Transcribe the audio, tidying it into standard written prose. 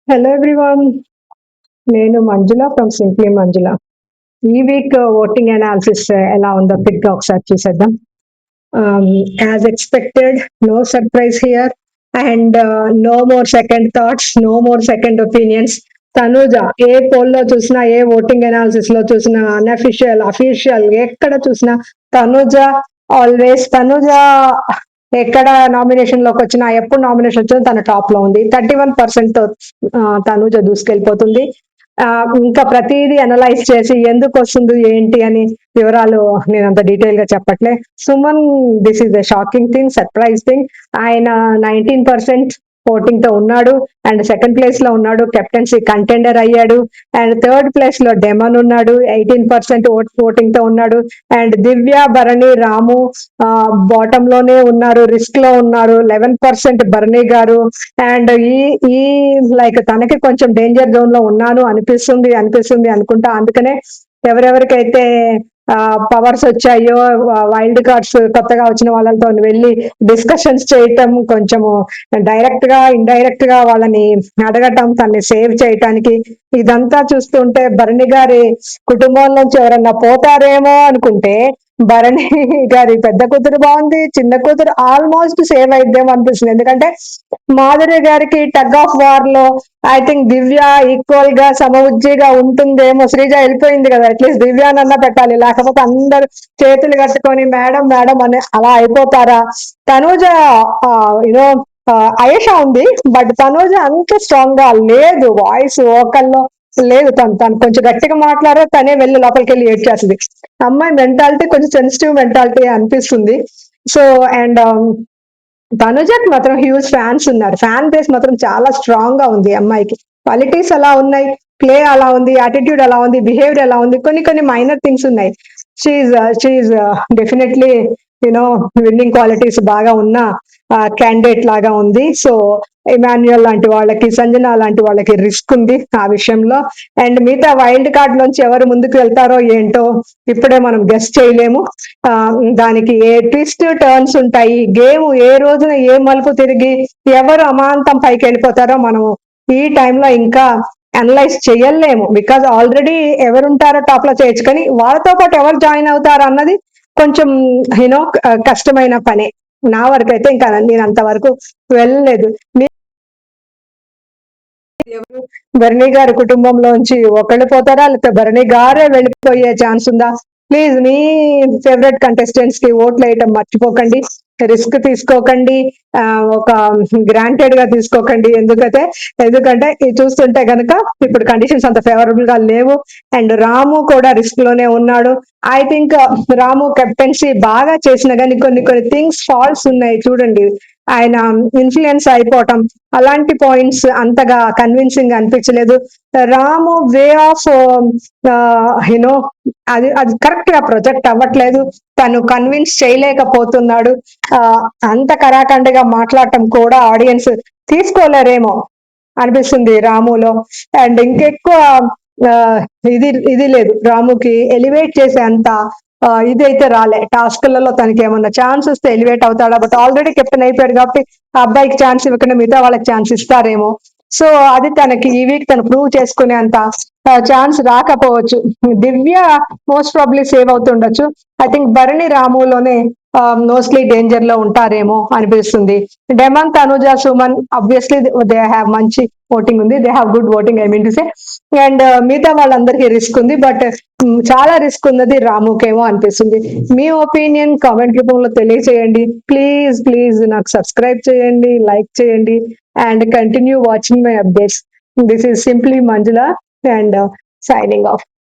Hello everyone, నేను మంజుల from simply మంజుల. ఈ week voting analysis ఎలా ఉందో క్విక్గా ఒకసారి చూసేద్దాం. As expected, no surprise here and no more second thoughts, no more second opinions. Tanuja ఏ పోల్లో చూసినా, ఏ ఓటింగ్ అనాలిసిస్ లో చూసినా, అన్అఫిషియల్ అఫీషియల్ ఎక్కడ చూసినా తనూజ ఆల్వేస్. తనూజ ఎక్కడ నామినేషన్ లోకి వచ్చినా, ఎప్పుడు నామినేషన్ వచ్చినా తన టాప్ లో ఉంది. 31% తనూజ దూసుకెళ్ళిపోతుంది. ఇంకా ప్రతిదీ అనలైజ్ చేసి ఎందుకు వస్తుంది ఏంటి అని వివరాలు నేను అంత డీటెయిల్ గా చెప్పట్లే. Suman, this is the shocking thing, surprise thing. ఆయన 19% ఓటింగ్ తో ఉన్నాడు అండ్ సెకండ్ ప్లేస్ లో ఉన్నాడు, కెప్టెన్సీ కంటెండర్ అయ్యాడు. అండ్ థర్డ్ ప్లేస్ లో డెమన్ ఉన్నాడు, 18% ఓటింగ్ తో ఉన్నాడు. And Divya, Bharani, Ramu bottom లోనే ఉన్నారు, రిస్క్ లో ఉన్నారు, 11% భరణి గారు. అండ్ ఈ ఈ లైక్ తనకి కొంచెం డేంజర్ జోన్ లో ఉన్నాను అనిపిస్తుంది అనుకుంటా. అందుకనే ఎవరెవరికైతే పవర్స్ వచ్చాయో, వైల్డ్ కార్డ్స్ కొత్తగా వచ్చిన వాళ్ళతో వెళ్ళి డిస్కషన్స్ చేయటం, కొంచెము డైరెక్ట్ గా ఇండైరెక్ట్ గా వాళ్ళని అడగటం, తన్ని సేవ్ చేయటానికి, ఇదంతా చూస్తుంటే భరణి గారి కుటుంబం నుంచి ఎవరన్నా పోతారేమో అనుకుంటే భరణి గారి పెద్ద కూతురు బాగుంది, చిన్న కూతురు ఆల్మోస్ట్ సేవ్ అయిద్దేమో అనిపిస్తుంది. ఎందుకంటే మాధురి గారికి టగ్ ఆఫ్ వార్ లో ఐ థింక్ దివ్య ఈక్వల్ గా సమవుజ్జిగా ఉంటుందేమో. శ్రీజ వెళ్ళిపోయింది కదా, అట్లీస్ట్ దివ్యానన్నా పెట్టాలి, లేకపోతే అందరు చేతులు కట్టుకొని మేడం మేడం అని అలా అయిపోతారా? తనూజ యూనో ఆయేషా ఉంది, బట్ తనూజ అంత స్ట్రాంగ్ గా లేదు, వాయిస్ ఓకల్లో లేదు. తను కొంచెం గట్టిగా మాట్లాడే తనే వెళ్ళి లోపలికి వెళ్ళి ఏడ్చేస్తుంది. అమ్మాయి మెంటాలిటీ కొంచెం సెన్సిటివ్ మెంటాలిటీ అనిపిస్తుంది. సో అండ్ తనుజకి మాత్రం హ్యూజ్ ఫ్యాన్స్ ఉన్నారు, ఫ్యాన్ బేస్ మాత్రం చాలా స్ట్రాంగ్ గా ఉంది. అమ్మాయికి క్వాలిటీస్ అలా ఉన్నాయి, ప్లే అలా ఉంది, యాటిట్యూడ్ అలా ఉంది, బిహేవియర్ అలా ఉంది, కొన్ని మైనర్ థింగ్స్ ఉన్నాయి. She definitely you know winning qualities బాగా ఉన్న క్యాండిడేట్ లాగా ఉంది. సో ఇమాన్యుయల్ లాంటి వాళ్ళకి, సంజన లాంటి వాళ్ళకి రిస్క్ ఉంది ఆ విషయంలో. అండ్ మిగతా వైల్డ్ కార్డ్ లోంచి ఎవరు ముందుకు వెళ్తారో ఏంటో ఇప్పుడే మనం గెస్ట్ చేయలేము. దానికి ఏ ట్విస్ట్ టర్న్స్ ఉంటాయి, గేమ్ ఏ రోజున ఏ మలుపు తిరిగి ఎవరు అమాంతం పైకి వెళ్ళిపోతారో మనం ఈ టైంలో ఇంకా అనలైజ్ చేయలేము. బికాజ్ ఆల్రెడీ ఎవరుంటారో టాప్ లో చేయొచ్చు, కానీ వాళ్ళతో పాటు ఎవరు జాయిన్ అవుతారో అన్నది కొంచెం యూనో కష్టమైన పనే. నా వరకు అయితే ఇంకా నేను అంతవరకు వెళ్ళలేదు. ఎవరు భరణి గారి కుటుంబంలోంచి ఒకళ్ళు పోతారా, లేకపోతే భరణి గారే వెళ్ళిపోయే ఛాన్స్ ఉందా? ప్లీజ్ మీ ఫేవరెట్ కంటెస్టెంట్స్ కి ఓట్లు వేయటం మర్చిపోకండి, రిస్క్ తీసుకోకండి, ఒక గ్రాంటెడ్ గా తీసుకోకండి. ఎందుకంటే ఇది చూస్తుంటే గనక ఇప్పుడు కండిషన్స్ అంత ఫేవరబుల్ గా లేవు. అండ్ రాము కూడా రిస్క్ లోనే ఉన్నాడు. ఐ థింక్ రాము కెప్టెన్సీ బాగా చేసిన కానీ కొన్ని థింగ్స్ ఫాల్స్ ఉన్నాయి చూడండి. ఆయన ఇన్ఫ్లుయెన్స్ అయిపోవటం అలాంటి పాయింట్స్ అంతగా కన్విన్సింగ్ అనిపించలేదు. రాము వే ఆఫ్ యునో అది కరెక్ట్ గా ప్రొజెక్ట్ అవ్వట్లేదు, తను కన్విన్స్ చేయలేకపోతున్నాడు. అంత కరాఖండిగా మాట్లాడటం కూడా ఆడియన్స్ తీసుకోలేరేమో అనిపిస్తుంది రాములో. అండ్ ఇంకెక్కువ ఇది లేదు, రాముకి ఎలివేట్ చేసే అంత ఇదైతే రాలే. టాస్క్లలో తనకి ఏమన్నా ఛాన్స్ వస్తే ఎలివేట్ అవుతాడా, బట్ ఆల్రెడీ కెప్టెన్ అయిపోయాడు కాబట్టి ఆ అబ్బాయికి ఛాన్స్ ఇవ్వకుండా మిగతా వాళ్ళకి ఛాన్స్ ఇస్తారేమో. సో అది తనకి ఈ వీక్ తను ప్రూవ్ చేసుకునే అంత ఛాన్స్ రాకపోవచ్చు. దివ్య మోస్ట్ ప్రాబ్లీ సేవ్ అవుతుండొచ్చు. ఐ థింక్ భరణి రాములోనే మోస్ట్లీ డేంజర్ లో ఉంటారేమో అనిపిస్తుంది. Demon, Tanuja, Suman obviously they have మంచి ఓటింగ్ ఉంది, they have good voting I mean to say. And మిగతా వాళ్ళందరికీ రిస్క్ ఉంది, బట్ చాలా రిస్క్ ఉన్నది రాముకేమో అనిపిస్తుంది. మీ ఒపీనియన్ కామెంట్ రూపంలో తెలియచేయండి. ప్లీజ్ నాకు సబ్స్క్రైబ్ చేయండి, లైక్ చేయండి and continue watching my updates. This is simply Manjula and signing off.